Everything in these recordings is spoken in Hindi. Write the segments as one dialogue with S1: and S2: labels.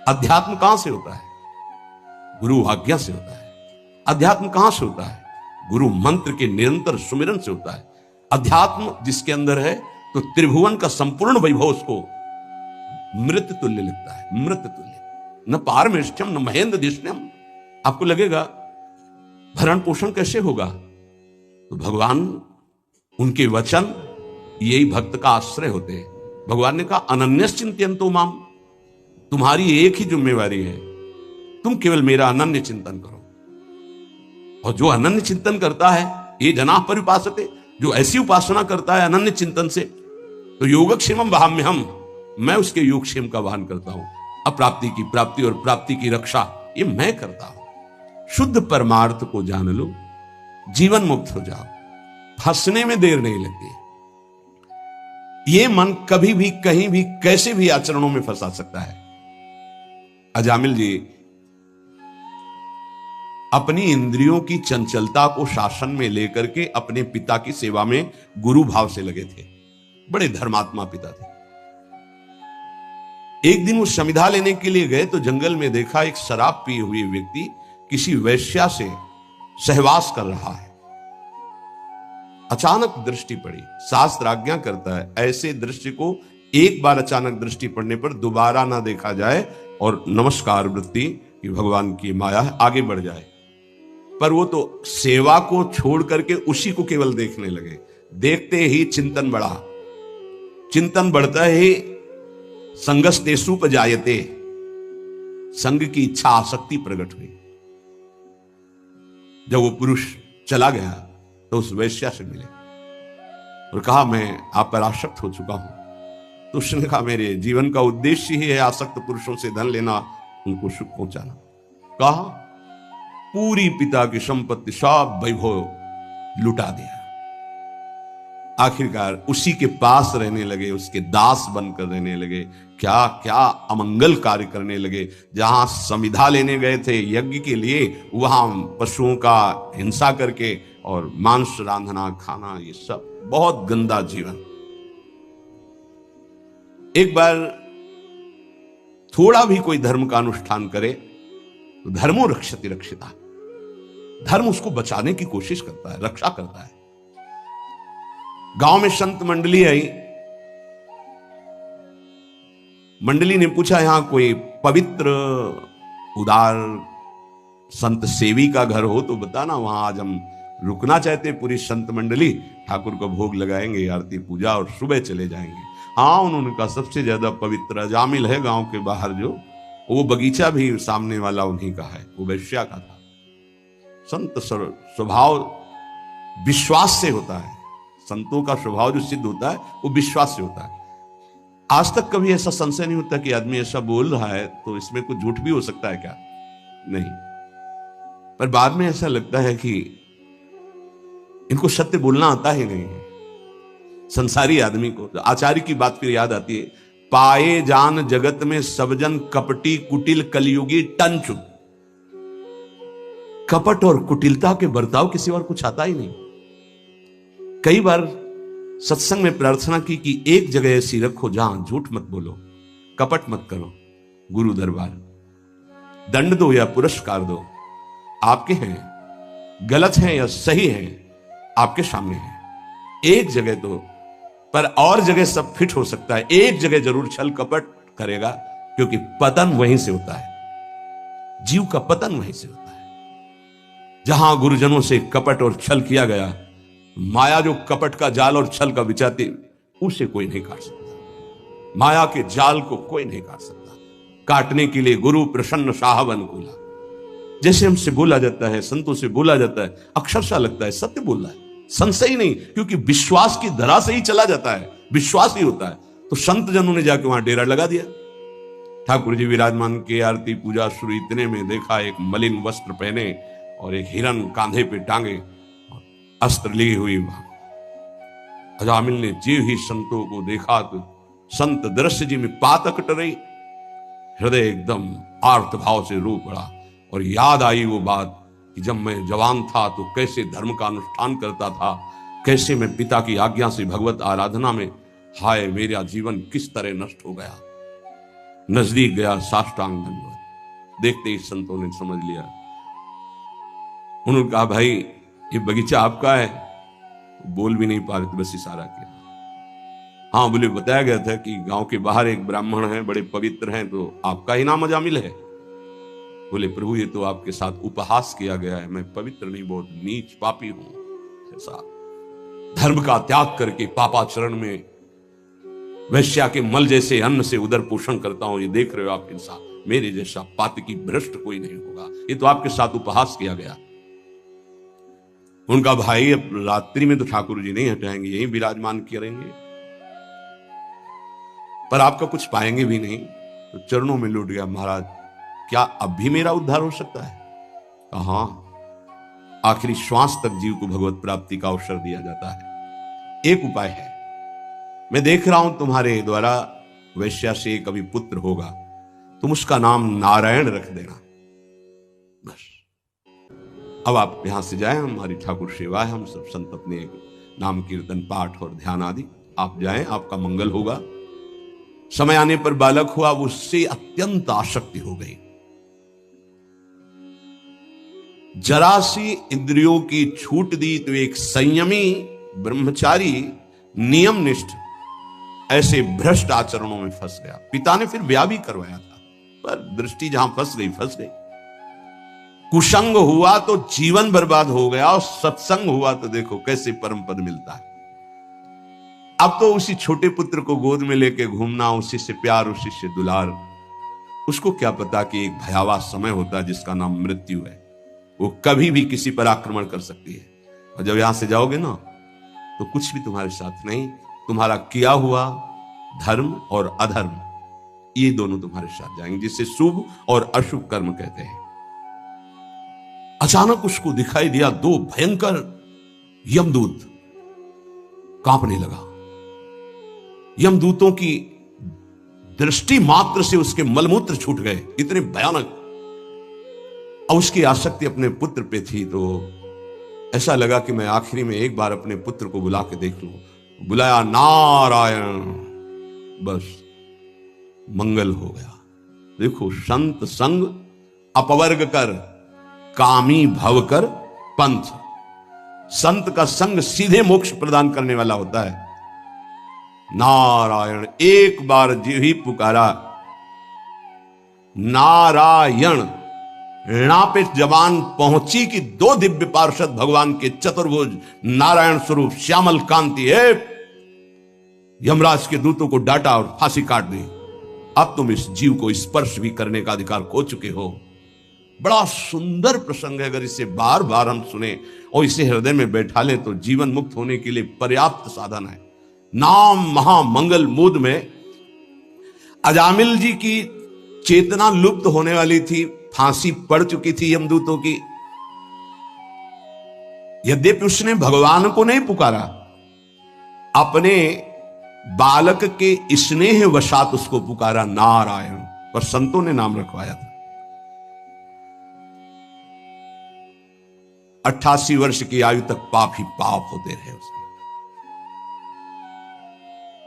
S1: अध्यात्म कहां से होता है? गुरु आज्ञा से होता है। अध्यात्म कहां से होता है? गुरु मंत्र के निरंतर सुमिरन से होता है। अध्यात्म जिसके अंदर है तो त्रिभुवन का संपूर्ण वैभव उसको मृत तुल्य लगता है, मृत तुल्य। न पारमेष्ठ्यम न महेंद्र दिष्ण्यम। आपको लगेगा भरण पोषण कैसे होगा? तो भगवान, उनके वचन यही भक्त का आश्रय होते हैं। भगवान ने कहा अनन्यश्चिंत्यन्तो माम, तुम्हारी एक ही जिम्मेवारी है, तुम केवल मेरा अनन्य चिंतन करो। और जो अनन्य चिंतन करता है, ये जना परिपासते, जो ऐसी उपासना करता है अनन्य चिंतन से, तो योगक्षेमम वहाम्यहम, मैं उसके योगक्षेम का वाहन करता हूं। अप्राप्ति की प्राप्ति और प्राप्ति की रक्षा ये मैं करता हूं। शुद्ध परमार्थ को जान लो, जीवन मुक्त हो जाओ, फंसने में देर नहीं लगती। ये मन कभी भी कहीं भी कैसे भी आचरणों में फंसा सकता है। अजामिल जी अपनी इंद्रियों की चंचलता को शासन में लेकर के अपने पिता की सेवा में गुरु भाव से लगे थे। बड़े धर्मात्मा पिता थे। एक दिन वो समिधा लेने के लिए गए तो जंगल में देखा एक शराब पिए हुए व्यक्ति किसी वैश्या से सहवास कर रहा है। अचानक दृष्टि पड़ी। शास्त्र आज्ञा करता है ऐसे दृश्य को एक बार अचानक दृष्टि पड़ने पर दोबारा ना देखा जाए और नमस्कार वृत्ति कि भगवान की माया है, आगे बढ़ जाए। पर वो तो सेवा को छोड़ करके उसी को केवल देखने लगे। देखते ही चिंतन बढ़ा। चिंतन बढ़ता ही संगस्तेषुपजायते, संग की इच्छा आसक्ति प्रकट हुई। जब वो पुरुष चला गया तो उस वैश्या से मिले और कहा मैं आप पर आसक्त हो चुका हूं। तो उसने कहा मेरे जीवन का उद्देश्य ही है आसक्त पुरुषों से धन लेना, उनको सुख पहुंचाना। कहा पूरी पिता की संपत्ति सब वैभव लुटा दिया। आखिरकार उसी के पास रहने लगे, उसके दास बनकर रहने लगे। क्या क्या अमंगल कार्य करने लगे। जहां समिधा लेने गए थे यज्ञ के लिए, वहां पशुओं का हिंसा करके और मांस रांधना खाना, ये सब बहुत गंदा जीवन। एक बार थोड़ा भी कोई धर्म का अनुष्ठान करे तो धर्मो रक्षति रक्षिता, धर्म उसको बचाने की कोशिश करता है, रक्षा करता है। गांव में संत मंडली आई। मंडली ने पूछा यहां कोई पवित्र उदार संत सेवी का घर हो तो बताना, वहां आज हम रुकना चाहते। पूरी संत मंडली ठाकुर को भोग लगाएंगे, आरती पूजा और सुबह चले जाएंगे। हाँ, उन्होंने कहा सबसे ज्यादा पवित्र अजामिल है गांव के बाहर, जो वो बगीचा भी सामने वाला उन्हीं का है, वो वैश्या का था। संत स्वभाव विश्वास से होता है। संतों का स्वभाव जो सिद्ध होता है वो विश्वास से होता है। आज तक कभी ऐसा संशय नहीं होता कि आदमी ऐसा बोल रहा है तो इसमें कुछ झूठ भी हो सकता है क्या? नहीं। पर बाद में ऐसा लगता है कि इनको सत्य बोलना आता ही नहीं है। संसारी आदमी को आचार्य की बात फिर याद आती है, पाए जान जगत में सब जन कपटी कुटिल कलयुगी टंचु। कपट और कुटिलता के बर्ताव किसी और कुछ आता ही नहीं। कई बार सत्संग में प्रार्थना की कि एक जगह ऐसी रखो जहां झूठ मत बोलो, कपट मत करो। गुरु दरबार, दंड दो या पुरस्कार दो, आपके हैं। गलत हैं या सही हैं, आपके सामने है। एक जगह तो, पर और जगह सब फिट हो सकता है, एक जगह जरूर छल कपट करेगा, क्योंकि पतन वहीं से होता है। जीव का पतन वहीं से होता है। जहां गुरुजनों से कपट और छल किया गया, माया जो कपट का जाल और छल का बिछाती, उसे कोई नहीं काट सकता। माया के जाल को कोई नहीं काट सकता। काटने के लिए गुरु प्रसन्न साहब अनुकूला। जैसे हमसे बोला जाता है, संतों से बोला जाता है, अक्षरशः लगता है सत्य बोल रहा है, संशय ही नहीं, क्योंकि विश्वास की धरा से ही चला जाता है, विश्वास ही होता है। तो संत जनों ने जाके वहां डेरा लगा दिया। ठाकुर जी विराजमान के आरती पूजा शुरू, इतने में देखा एक मलिन वस्त्र पहने और एक हिरन कांधे पे टांगे अस्त्र ली हुई। अजामिल ने जीव ही संतों को देखा तो संत दृश्य जी में पातक टरी, हृदय एकदम आर्त भाव से रो पड़ा और याद आई वो बात कि जब मैं जवान था तो कैसे धर्म का अनुष्ठान करता था, कैसे मैं पिता की आज्ञा से भगवत आराधना में, हाय मेरा जीवन किस तरह नष्ट हो गया। नजदीक गया, साष्टांग दंडवत। देखते ही संतों ने समझ लिया। उन्होंने कहा, भाई ये बगीचा आपका है? बोल भी नहीं पा रहे थे, बस इशारा किया। हाँ बोले, बताया गया था कि गांव के बाहर एक ब्राह्मण है, बड़े पवित्र हैं, तो आपका ही नाम अजामिल है। बोले, प्रभु ये तो आपके साथ उपहास किया गया है, मैं पवित्र नहीं, बहुत नीच पापी हूं। ऐसा धर्म का त्याग करके पापाचरण में वैश्या के मल जैसे अन्न से उदर पोषण करता हूं। ये देख रहे हो आप इंसान, मेरे जैसा पातकी भ्रष्ट कोई नहीं होगा। ये तो आपके साथ उपहास किया गया। उनका भाई, अब रात्रि में तो ठाकुर जी नहीं हटाएंगे, यही विराजमान करेंगे, पर आपका कुछ पाएंगे भी नहीं। तो चरणों में लौट गया, महाराज क्या अब भी मेरा उद्धार हो सकता है? कहा, हाँ, आखिरी श्वास तक जीव को भगवत प्राप्ति का अवसर दिया जाता है। एक उपाय है, मैं देख रहा हूं तुम्हारे द्वारा वैश्या से कभी पुत्र होगा, तुम उसका नाम नारायण रख देना, बस। अब आप यहां से जाएं, हमारी ठाकुर सेवा है, हम सब संत अपने नाम कीर्तन पाठ और ध्यान आदि, आप जाएं, आपका मंगल होगा। समय आने पर बालक हुआ, उससे अत्यंत आसक्ति हो गई। जरा सी इंद्रियों की छूट दी तो एक संयमी ब्रह्मचारी नियमनिष्ठ ऐसे भ्रष्ट आचरणों में फंस गया। पिता ने फिर ब्याह भी करवाया था, पर दृष्टि जहां फंस गई फंस गई। कुसंग हुआ तो जीवन बर्बाद हो गया, और सत्संग हुआ तो देखो कैसे परम पद मिलता है। अब तो उसी छोटे पुत्र को गोद में लेके घूमना, उसी से प्यार, उसी से दुलार। उसको क्या पता कि एक भयावह समय होता है जिसका नाम मृत्यु है, वो कभी भी किसी पर आक्रमण कर सकती है। और जब यहां से जाओगे ना, तो कुछ भी तुम्हारे साथ नहीं, तुम्हारा किया हुआ धर्म और अधर्म, ये दोनों तुम्हारे साथ जाएंगे, जिसे शुभ और अशुभ कर्म कहते हैं। अचानक उसको दिखाई दिया दो भयंकर यमदूत, कांपने लगा। यमदूतों की दृष्टि मात्र से उसके मलमूत्र छूट गए, इतने भयानक। और उसकी आसक्ति अपने पुत्र पे थी, तो ऐसा लगा कि मैं आखिरी में एक बार अपने पुत्र को बुला के देख लूं। बुलाया, नारायण, बस मंगल हो गया। देखो, संत संग अपवर्ग कर, कामी भव कर पंथ। संत का संग सीधे मोक्ष प्रदान करने वाला होता है। नारायण, एक बार जी ही पुकारा नारायण, ऋणा पे जबान पहुंची कि दो दिव्य पार्षद भगवान के चतुर्भुज नारायण स्वरूप श्यामल कांति है, यमराज के दूतों को डांटा और फांसी काट दी। अब तुम इस जीव को स्पर्श भी करने का अधिकार खो चुके हो। बड़ा सुंदर प्रसंग है, अगर इसे बार बार हम सुने और इसे हृदय में बैठा ले तो जीवन मुक्त होने के लिए पर्याप्त साधन है। नाम महामंगल मूद में अजामिल जी की चेतना लुप्त होने वाली थी, फांसी पड़ चुकी थी यमदूतों की। यद्यपि उसने भगवान को नहीं पुकारा, अपने बालक के स्नेह वशात उसको पुकारा नारायण, पर संतों ने नाम रखवाया था। 88 वर्ष की आयु तक पाप ही पाप होते रहे उसके।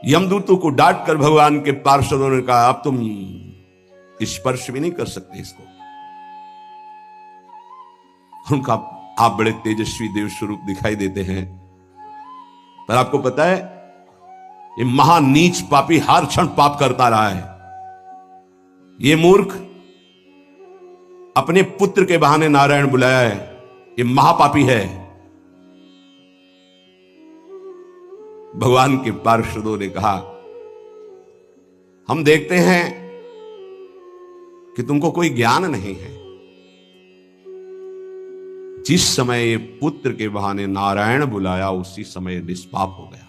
S1: यमदूतों को डांट कर भगवान के पार्षदों ने कहा, अब तुम स्पर्श भी नहीं कर सकते इसको। उनका, आप बड़े तेजस्वी देव स्वरूप दिखाई देते हैं, पर आपको पता है ये महानीच पापी हर क्षण पाप करता रहा है। ये मूर्ख अपने पुत्र के बहाने नारायण बुलाया है, ये महापापी है। भगवान के पार्षदों ने कहा, हम देखते हैं कि तुमको कोई ज्ञान नहीं है। जिस समय ये पुत्र के बहाने नारायण बुलाया, उसी समय निष्पाप हो गया,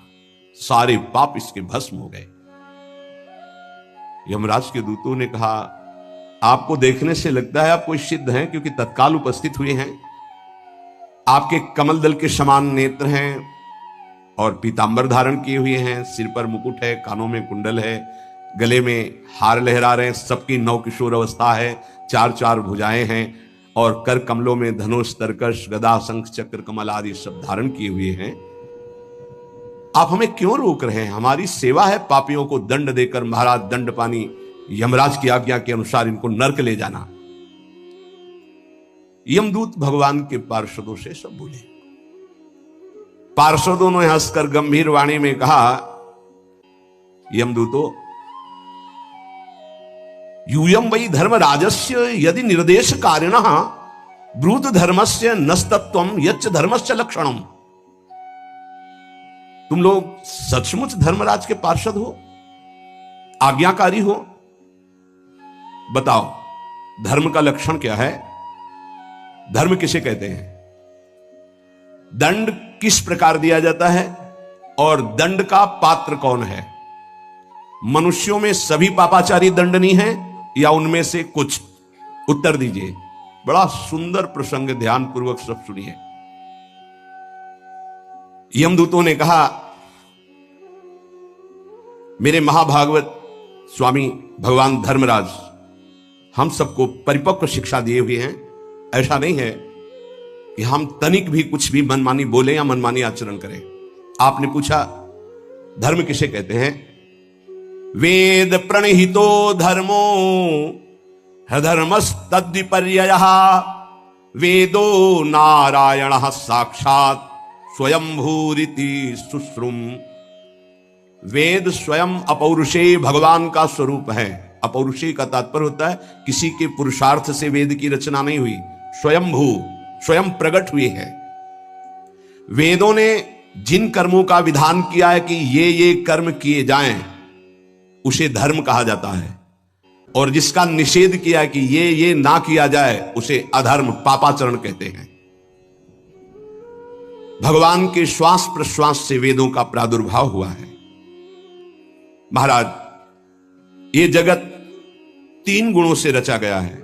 S1: सारे पाप इसके भस्म हो गए। यमराज के दूतों ने कहा, आपको देखने से लगता है आप कोई सिद्ध हैं, क्योंकि तत्काल उपस्थित हुए हैं। आपके कमल दल के समान नेत्र हैं और पीतांबर धारण किए हुए हैं, सिर पर मुकुट है, कानों में कुंडल है, गले में हार लहरा रहे हैं, सबकी नवकिशोर अवस्था है, चार चार भुजाएं हैं और कर कमलों में धनुष, तरकश, गदा, शंख, चक्र, कमल आदि सब धारण किए हुए हैं। आप हमें क्यों रोक रहे हैं? हमारी सेवा है पापियों को दंड देकर महाराज दंड पानी यमराज की आज्ञा के अनुसार इनको नरक ले जाना। यमदूत भगवान के पार्षदों से सब बोले। पार्षदों ने हंसकर गंभीर वाणी में कहा, यमदूतो यूयम वै धर्मराजस्य यदि निर्देश कारिणः ब्रूत धर्मस्य नस्तत्वम यच्च धर्मस्य लक्षणम। तुम लोग सचमुच धर्मराज के पार्षद हो, आज्ञाकारी हो, बताओ धर्म का लक्षण क्या है? धर्म किसे कहते हैं? दंड किस प्रकार दिया जाता है और दंड का पात्र कौन है? मनुष्यों में सभी पापाचारी दंडनीय हैं या उनमें से कुछ? उत्तर दीजिए। बड़ा सुंदर प्रसंग, ध्यान पूर्वक सब सुनिए। यमदूतों ने कहा, मेरे महाभागवत स्वामी भगवान धर्मराज हम सबको परिपक्व शिक्षा दिए हुए हैं। ऐसा नहीं है कि हम तनिक भी कुछ भी मनमानी बोले या मनमानी आचरण करें। आपने पूछा धर्म किसे कहते हैं? वेद प्रणहितो धर्मो धर्मस्तद्विपर्ययः वेदो नारायणः साक्षात् स्वयंभूरिति सुश्रुम। वेद स्वयं अपौरुषेय भगवान का स्वरूप है। अपौरुषेय का तात्पर्य होता है किसी के पुरुषार्थ से वेद की रचना नहीं हुई, स्वयंभू, स्वयं प्रकट हुए है। वेदों ने जिन कर्मों का विधान किया है कि ये कर्म किए जाएं, उसे धर्म कहा जाता है, और जिसका निषेध किया है कि ये ना किया जाए, उसे अधर्म, पापाचरण कहते हैं। भगवान के श्वास प्रश्वास से वेदों का प्रादुर्भाव हुआ है। महाराज, ये जगत 3 गुणों से रचा गया है,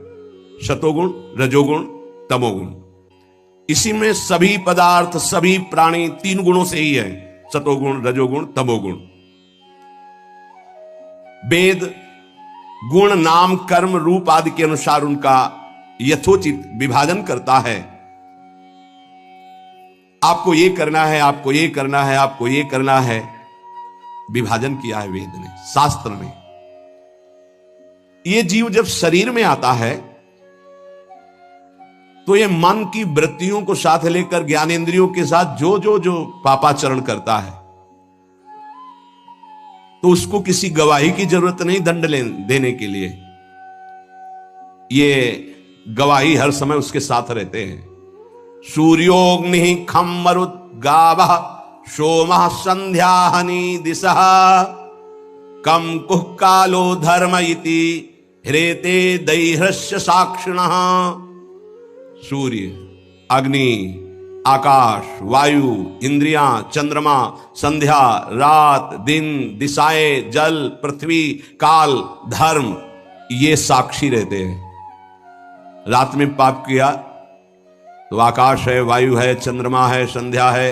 S1: सतोगुण, रजोगुण, तमोगुण। इसी में सभी पदार्थ, सभी प्राणी 3 गुणों से ही है, सतोगुण, रजोगुण, तमोगुण। वेद गुण, नाम, कर्म, रूप आदि के अनुसार उनका यथोचित विभाजन करता है। आपको ये करना है, आपको ये करना है, आपको ये करना है, विभाजन किया है वेद ने, शास्त्र ने। ये जीव जब शरीर में आता है तो ये मन की वृत्तियों को साथ लेकर ज्ञानेंद्रियों के साथ जो पापाचरण करता है, तो उसको किसी गवाही की जरूरत नहीं दंड देने के लिए। ये गवाही हर समय उसके साथ रहते हैं। सूर्योग्नि खम मरुत गावः सोमः संध्याहनि दिशः कम कुह कालो धर्म इति ह्रेते दैहस्य साक्षिणः। सूर्य, अग्नि, आकाश, वायु, इंद्रियां, चंद्रमा, संध्या, रात, दिन, दिशाएं, जल, पृथ्वी, काल, धर्म, ये साक्षी रहते हैं। रात में पाप किया तो आकाश है, वायु है, चंद्रमा है, संध्या है,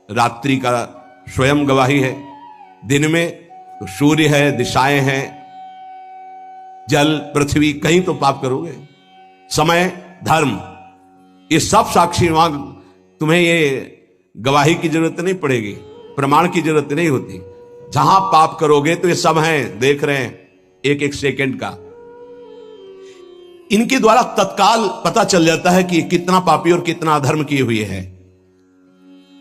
S1: रात्रि का स्वयं गवाही है। दिन में तो सूर्य है, दिशाएं हैं, जल, पृथ्वी, कहीं तो पाप करोगे। समय, धर्म, ये सब साक्षी। वहां तुम्हें ये गवाही की जरूरत नहीं पड़ेगी, प्रमाण की जरूरत नहीं होती। जहां पाप करोगे तो ये सब हैं, देख रहे हैं एक एक सेकंड का। इनके द्वारा तत्काल पता चल जाता है कि कितना पापी और कितना अधर्म किए हुए है।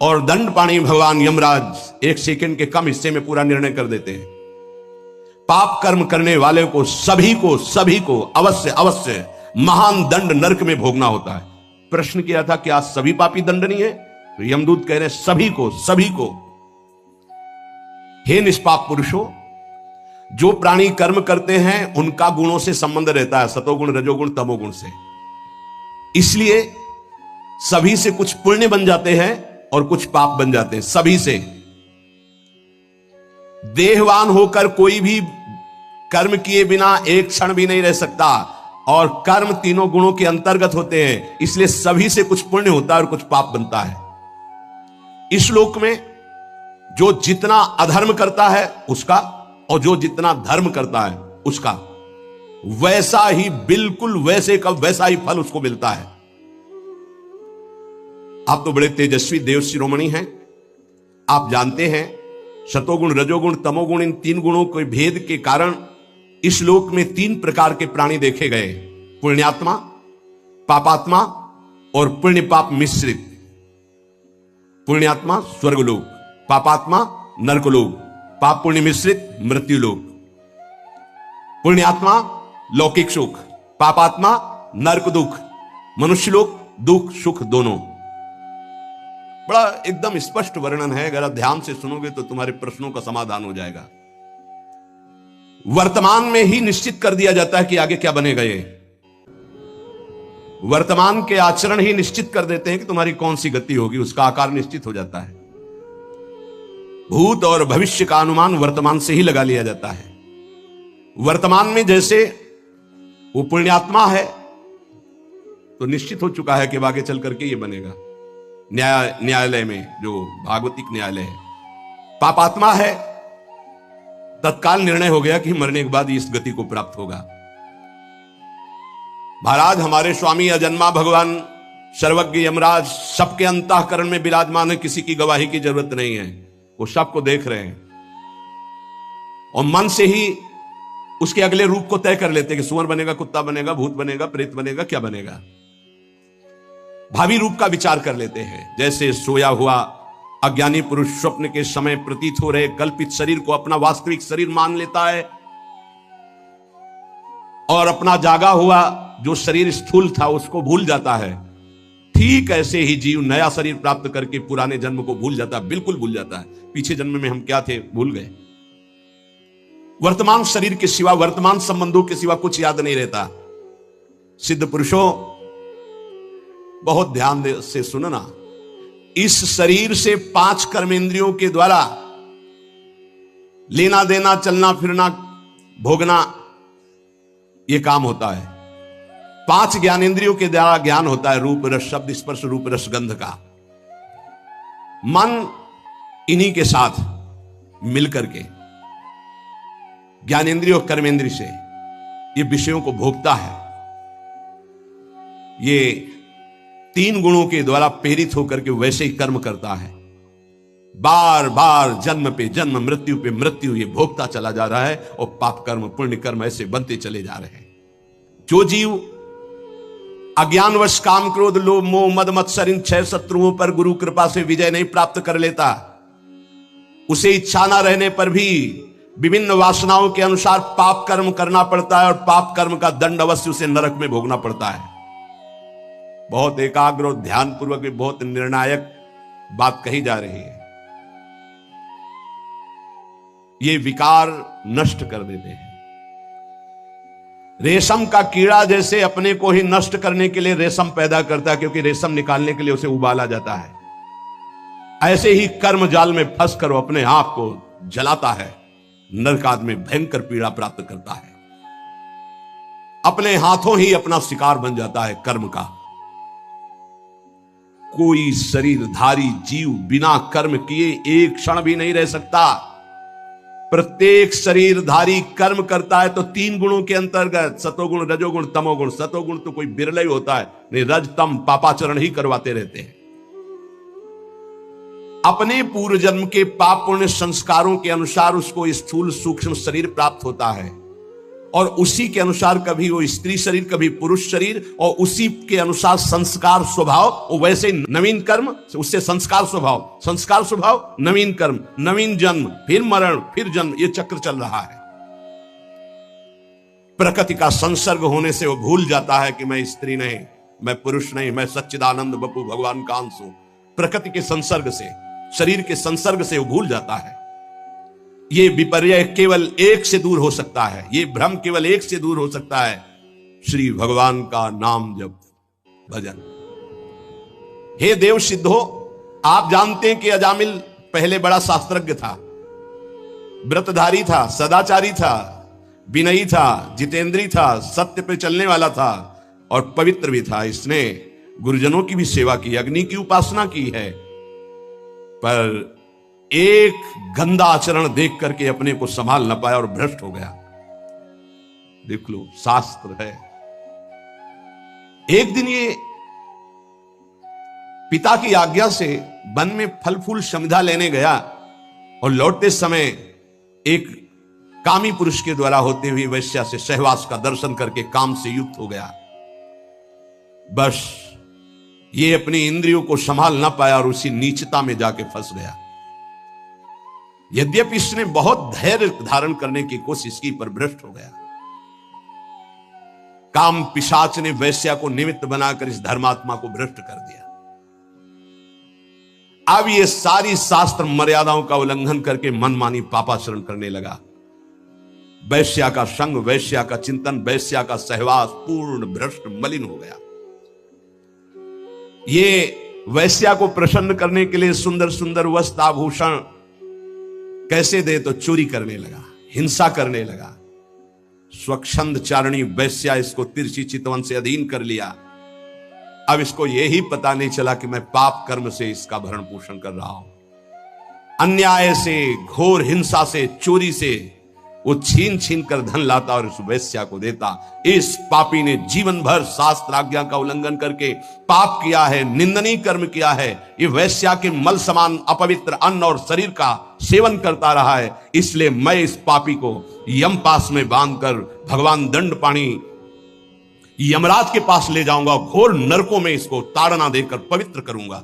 S1: और दंड पाणी भगवान यमराज 1 सेकंड के कम हिस्से में पूरा निर्णय कर देते हैं। पाप कर्म करने वाले को सभी को अवश्य महान दंड नरक में भोगना होता है। प्रश्न किया था क्या सभी पापी दंडनीय है? तो यमदूत कह रहे सभी को। हे निष्पाप पुरुषों, जो प्राणी कर्म करते हैं उनका गुणों से संबंध रहता है, सतोगुण, रजोगुण, तमोगुण से। इसलिए सभी से कुछ पुण्य बन जाते हैं और कुछ पाप बन जाते हैं, सभी से। देहवान होकर कोई भी कर्म किए बिना एक क्षण भी नहीं रह सकता, और कर्म तीनों गुणों के अंतर्गत होते हैं, इसलिए सभी से कुछ पुण्य होता है और कुछ पाप बनता है। इस लोक में जो जितना अधर्म करता है उसका, और जो जितना धर्म करता है उसका, वैसा ही, बिल्कुल वैसे का वैसा ही फल उसको मिलता है। आप तो बड़े तेजस्वी देव शिरोमणि हैं, आप जानते हैं सतोगुण, रजोगुण, तमोगुण, इन 3 गुणों के भेद के कारण इस लोक में 3 प्रकार के प्राणी देखे गए, पुण्यात्मा, पापात्मा और पुण्य पाप मिश्रित। पुण्यात्मा स्वर्गलोक, पापात्मा नरकलोक, पाप पुण्य मिश्रित मृत्युलोक। पुण्यात्मा लौकिक सुख, पापात्मा नरक दुख, मनुष्यलोक दुख सुख दोनों। बड़ा एकदम स्पष्ट वर्णन है, अगर आप ध्यान से सुनोगे तो तुम्हारे प्रश्नों का समाधान हो जाएगा। वर्तमान में ही निश्चित कर दिया जाता है कि आगे क्या बनेगा। ये वर्तमान के आचरण ही निश्चित कर देते हैं कि तुम्हारी कौन सी गति होगी, उसका आकार निश्चित हो जाता है। भूत और भविष्य का अनुमान वर्तमान से ही लगा लिया जाता है। वर्तमान में जैसे वो पुण्यात्मा है तो निश्चित हो चुका है कि आगे चल करके ये बनेगा, न्यायालय में जो भागवतिक न्यायालय है। पापात्मा है, तत्काल निर्णय हो गया कि मरने के बाद इस गति को प्राप्त होगा। महाराज हमारे स्वामी अजन्मा भगवान सर्वज्ञ यमराज सबके अंतःकरण में विराजमान है, किसी की गवाही की जरूरत नहीं है, वो सबको देख रहे हैं और मन से ही उसके अगले रूप को तय कर लेते हैं कि सुअर बनेगा, कुत्ता बनेगा, भूत बनेगा, प्रेत बनेगा, क्या बनेगा। भावी रूप का विचार कर लेते हैं। जैसे सोया हुआ अज्ञानी पुरुष स्वप्न के समय प्रतीत हो रहे कल्पित शरीर को अपना वास्तविक शरीर मान लेता है और अपना जागा हुआ जो शरीर स्थूल था उसको भूल जाता है, ठीक ऐसे ही जीव नया शरीर प्राप्त करके पुराने जन्म को भूल जाता है, बिल्कुल भूल जाता है। पीछे जन्म में हम क्या थे भूल गए। वर्तमान शरीर के सिवा, वर्तमान संबंधों के सिवा कुछ याद नहीं रहता। सिद्ध पुरुषों बहुत ध्यान से सुनना, इस शरीर से 5 कर्मेंद्रियों के द्वारा लेना देना, चलना फिरना, भोगना, यह काम होता है। 5 ज्ञानेंद्रियों के द्वारा ज्ञान होता है, रूप रस शब्द स्पर्श रूप रस गंध का। मन इन्हीं के साथ मिलकर के ज्ञानेंद्रिय और कर्मेंद्रिय से ये विषयों को भोगता है। ये 3 गुणों के द्वारा प्रेरित होकर के वैसे ही कर्म करता है। बार बार जन्म पे जन्म, मृत्यु पे मृत्यु ये भोगता चला जा रहा है और पाप कर्म पुण्य कर्म ऐसे बनते चले जा रहे हैं। जो जीव अज्ञानवश काम क्रोध लोभ मोह मद मत्सर इन 6 शत्रुओं पर गुरु कृपा से विजय नहीं प्राप्त कर लेता, उसे इच्छा ना रहने पर भी विभिन्न वासनाओं के अनुसार पाप कर्म करना पड़ता है और पाप कर्म का दंड अवश्य उसे नरक में भोगना पड़ता है। बहुत एकाग्र और ध्यान पूर्वक भी बहुत निर्णायक बात कही जा रही है। ये विकार नष्ट कर देते हैं। रेशम का कीड़ा जैसे अपने को ही नष्ट करने के लिए रेशम पैदा करता है, क्योंकि रेशम निकालने के लिए उसे उबाला जाता है, ऐसे ही कर्म जाल में फंस कर अपने आप को जलाता है, नरकाद में भयंकर पीड़ा प्राप्त करता है। अपने हाथों ही अपना शिकार बन जाता है कर्म का। कोई शरीरधारी जीव बिना कर्म किए एक क्षण भी नहीं रह सकता। प्रत्येक शरीरधारी कर्म करता है तो 3 गुणों के अंतर्गत, सतोगुण रजोगुण तमोगुण। सतोगुण तो कोई बिरला ही होता है, नहीं रज तम पापाचरण ही करवाते रहते हैं। अपने पूर्व जन्म के पाप पुण्य संस्कारों के अनुसार उसको स्थूल सूक्ष्म शरीर प्राप्त होता है और उसी के अनुसार कभी वो स्त्री शरीर कभी पुरुष शरीर, और उसी के अनुसार संस्कार स्वभाव, और वैसे नवीन कर्म उससे संस्कार स्वभाव नवीन कर्म, नवीन जन्म, फिर मरण, फिर जन्म, ये चक्र चल रहा है। प्रकृति का संसर्ग होने से वो भूल जाता है कि मैं स्त्री नहीं, मैं पुरुष नहीं, मैं सच्चिदानंद बपू भगवान का अंश हूं। प्रकृति के संसर्ग से, शरीर के संसर्ग से वो भूल जाता है। ये विपर्य केवल एक से दूर हो सकता है, ये भ्रम केवल एक से दूर हो सकता है, श्री भगवान का नाम जप भजन। हे देव सिद्धो, आप जानते हैं कि अजामिल पहले बड़ा शास्त्रज्ञ था, व्रतधारी था, सदाचारी था, विनयी था, जितेंद्री था, सत्य पे चलने वाला था और पवित्र भी था। इसने गुरुजनों की भी सेवा की, अग्नि की उपासना की है, पर एक गंदा आचरण देख करके अपने को संभाल न पाया और भ्रष्ट हो गया। देख लो, शास्त्र है। एक दिन ये पिता की आज्ञा से वन में फल फूल समिधा लेने गया और लौटते समय एक कामी पुरुष के द्वारा होते हुए वैश्या से सहवास का दर्शन करके काम से युक्त हो गया। बस ये अपनी इंद्रियों को संभाल ना पाया और उसी नीचता में जाके फंस गया। यद्यपि इसने बहुत धैर्य धारण करने की कोशिश की पर भ्रष्ट हो गया। काम पिशाच ने वैश्या को निमित्त बनाकर इस धर्मात्मा को भ्रष्ट कर दिया। अब ये सारी शास्त्र मर्यादाओं का उल्लंघन करके मनमानी पापाचरण करने लगा। वैश्या का संग, वैश्या का चिंतन, वैश्या का सहवास पूर्ण भ्रष्ट मलिन हो गया। ये वैश्या को प्रसन्न करने के लिए सुंदर सुंदर वस्त्र आभूषण कैसे दे तो चोरी करने लगा, हिंसा करने लगा। स्वच्छंद चारणी वैश्या इसको तिरछी चितवन से अधीन कर लिया। अब इसको यही पता नहीं चला कि मैं पाप कर्म से इसका भरण पोषण कर रहा हूं। अन्याय से, घोर हिंसा से, चोरी से वो छीन छीन कर धन लाता और उस वैश्या को देता। इस पापी ने जीवन भर शास्त्र आज्ञा का उल्लंघन करके पाप किया है, निंदनीय कर्म किया है। ये वैश्या के मल समान अपवित्र अन्न और शरीर का सेवन करता रहा है। इसलिए मैं इस पापी को यमपास में बांधकर भगवान दंड पाणी यमराज के पास ले जाऊंगा, घोर नरकों में इसको ताड़ना देकर पवित्र करूंगा।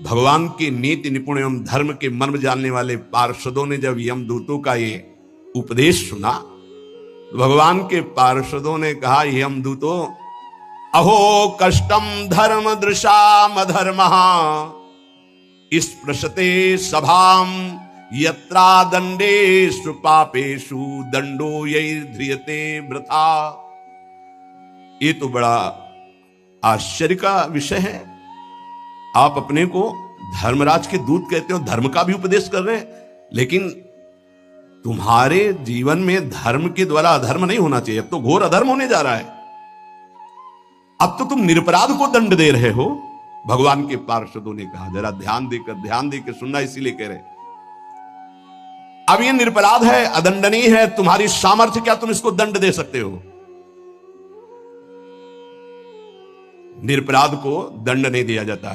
S1: भगवान के नीति निपुण एवं धर्म के मर्म जानने वाले पार्षदों ने जब यमदूतों का ये उपदेश सुना तो भगवान के पार्षदों ने कहा, यमदूतों अहो कष्टम धर्म दृशाम धर्म स्पृशते सभाम यत्रा दंडेषु पापेषु दंडो यैर्ध्रियते वृथा। ये तो बड़ा आश्चर्य का विषय है। आप अपने को धर्मराज के दूत कहते हो, धर्म का भी उपदेश कर रहे हैं, लेकिन तुम्हारे जीवन में धर्म के द्वारा अधर्म नहीं होना चाहिए। अब तो घोर अधर्म होने जा रहा है। अब तो तुम निरपराध को दंड दे रहे हो। भगवान के पार्षदों ने कहा, जरा ध्यान देकर सुनना, इसीलिए कह रहे अब ये निरपराध है, अदंडनीय है। तुम्हारी सामर्थ्य क्या तुम इसको दंड दे सकते हो? निरपराध को दंड नहीं दिया जाता।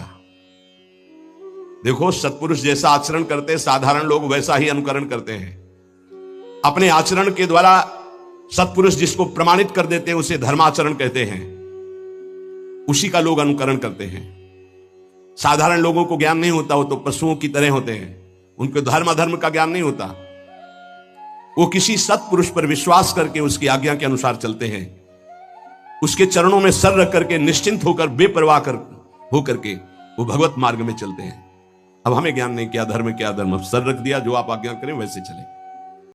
S1: देखो, सत्पुरुष जैसा आचरण करते हैं साधारण लोग वैसा ही अनुकरण करते हैं। अपने आचरण के द्वारा सत्पुरुष जिसको प्रमाणित कर देते हैं उसे धर्माचरण कहते हैं, उसी का लोग अनुकरण करते हैं। साधारण लोगों को ज्ञान नहीं होता, वो तो पशुओं की तरह होते हैं, उनको धर्म अधर्म का ज्ञान नहीं होता। वो किसी सत्पुरुष पर विश्वास करके उसकी आज्ञा के अनुसार चलते हैं, उसके चरणों में सर रख करके निश्चिंत होकर बेपरवाह होकर के वो भगवत मार्ग में चलते हैं। अब हमें ज्ञान नहीं क्या धर्म क्या धर्म, अब सर रख दिया, जो आप आज्ञा करें वैसे चले।